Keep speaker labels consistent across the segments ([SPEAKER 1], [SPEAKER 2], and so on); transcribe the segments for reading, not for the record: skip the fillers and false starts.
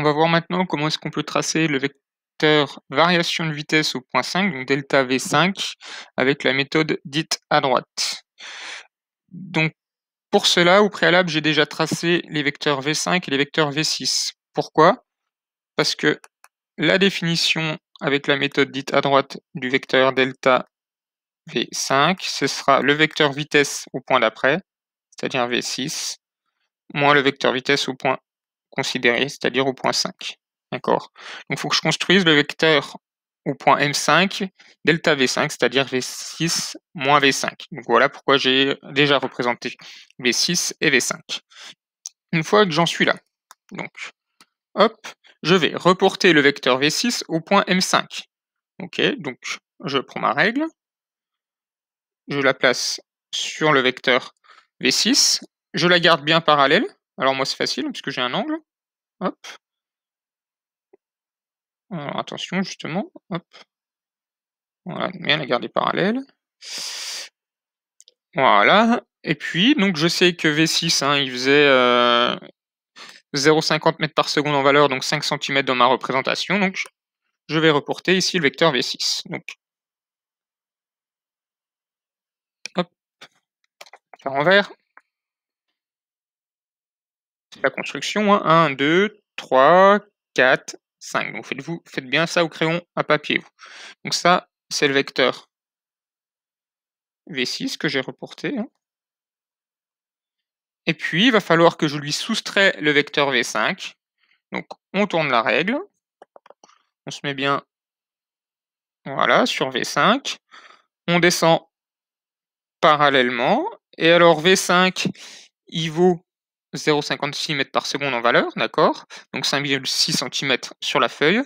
[SPEAKER 1] On va voir maintenant comment est-ce qu'on peut tracer le vecteur variation de vitesse au point 5, donc delta V5, avec la méthode dite à droite. Donc pour cela, au préalable, j'ai déjà tracé les vecteurs V5 et les vecteurs V6. Pourquoi? Parce que la définition avec la méthode dite à droite du vecteur delta V5, ce sera le vecteur vitesse au point d'après, c'est-à-dire V6, moins le vecteur vitesse au point considéré, c'est-à-dire au point 5. D'accord? Donc il faut que je construise le vecteur au point M5, delta V5, c'est-à-dire V6 moins V5. Donc voilà pourquoi j'ai déjà représenté V6 et V5. Une fois que j'en suis là, donc hop, je vais reporter le vecteur V6 au point M5. Ok, donc je prends ma règle, je la place sur le vecteur V6, je la garde bien parallèle. Alors moi c'est facile puisque j'ai un angle. Hop. Alors attention justement, hop. Voilà, bien la garder parallèle. Voilà. Et puis donc je sais que V6 hein, il faisait 0,50 mètres par seconde en valeur, donc 5 cm dans ma représentation. Donc je vais reporter ici le vecteur V6. Donc hop, faire en vert. C'est la construction, hein. 1, 2, 3, 4, 5. Donc faites bien ça au crayon à papier. Vous. Donc ça, c'est le vecteur V6 que j'ai reporté. Hein. Et puis, il va falloir que je lui soustrais le vecteur V5. Donc, on tourne la règle. On se met bien voilà, sur V5. On descend parallèlement. Et alors, V5, il vaut 0,56 mètres par seconde en valeur, d'accord? Donc 5,6 cm sur la feuille.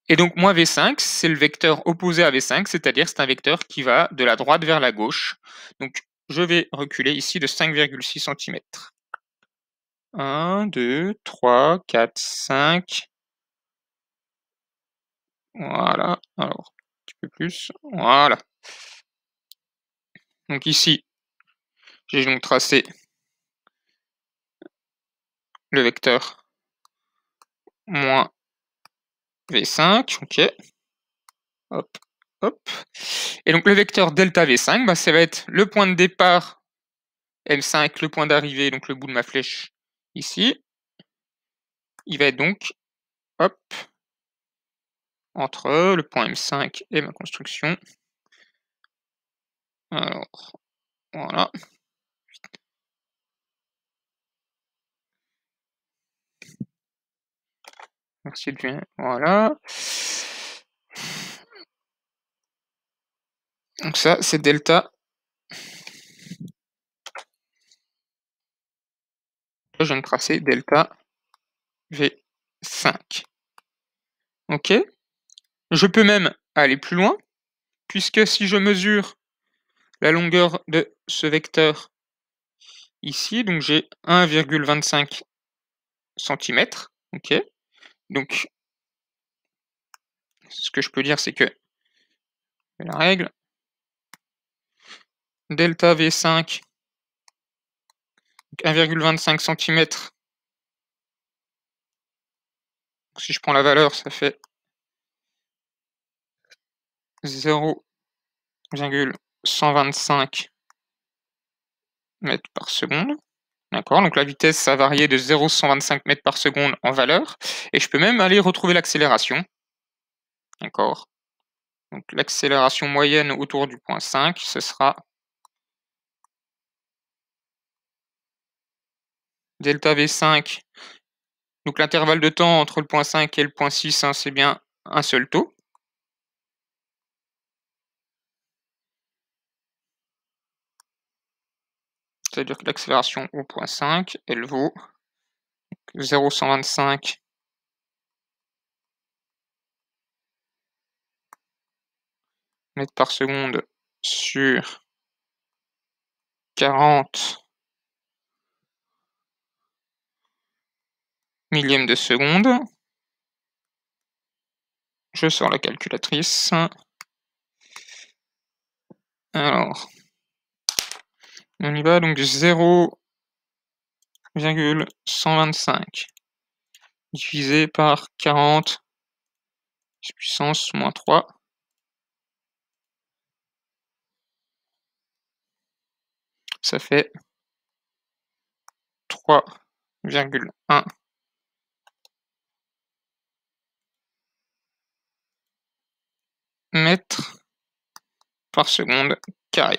[SPEAKER 1] Et donc, moins V5, c'est le vecteur opposé à V5, c'est-à-dire c'est un vecteur qui va de la droite vers la gauche. Donc, je vais reculer ici de 5,6 cm. 1, 2, 3, 4, 5. Voilà. Alors, un petit peu plus. Voilà. Donc ici, j'ai donc tracé le vecteur moins V5. Ok. Hop, hop. Et donc le vecteur delta V5, bah, ça va être le point de départ M5, le point d'arrivée, donc le bout de ma flèche ici. Il va être donc, hop, entre le point M5 et ma construction. Alors, voilà. Merci de bien. Voilà. Donc ça, c'est delta. Je viens de tracer delta V5. Ok. Je peux même aller plus loin, puisque si je mesure la longueur de ce vecteur ici, donc j'ai 1,25 cm. Ok. Donc, ce que je peux dire, c'est que la règle delta V5, 1,25 cm. Si je prends la valeur, ça fait 0,125 mètres par seconde. D'accord, donc la vitesse, ça varié de 0,125 mètres par seconde en valeur. Et je peux même aller retrouver l'accélération. D'accord. Donc l'accélération moyenne autour du point 5, ce sera delta V5. Donc l'intervalle de temps entre le point 5 et le point 6, hein, c'est bien un seul taux. C'est-à-dire que l'accélération au point 5, elle vaut 0,125 mètres par seconde sur 40 millièmes de seconde. Je sors la calculatrice. Alors, on y va donc 0,125 divisé par 40 puissance moins 3. Ça fait 3,1 mètres par seconde carré.